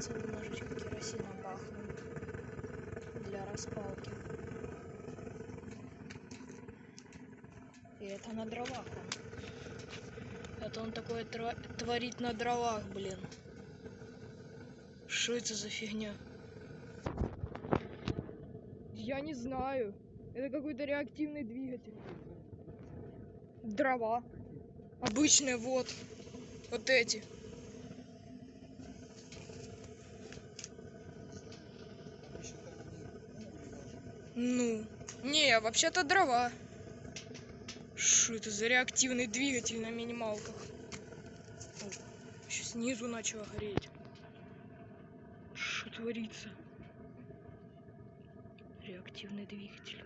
придется немножечко керосина бахнуть для распалки. И это на дровах он. Это он такое творит на дровах, блин. Что это за фигня? Я не знаю. Это какой-то реактивный двигатель. Дрова. Обычные вот. Вот эти. Ну. Не, вообще-то дрова. Что это за реактивный двигатель на минималках? О, еще снизу начало гореть. Что творится? Реактивный двигатель.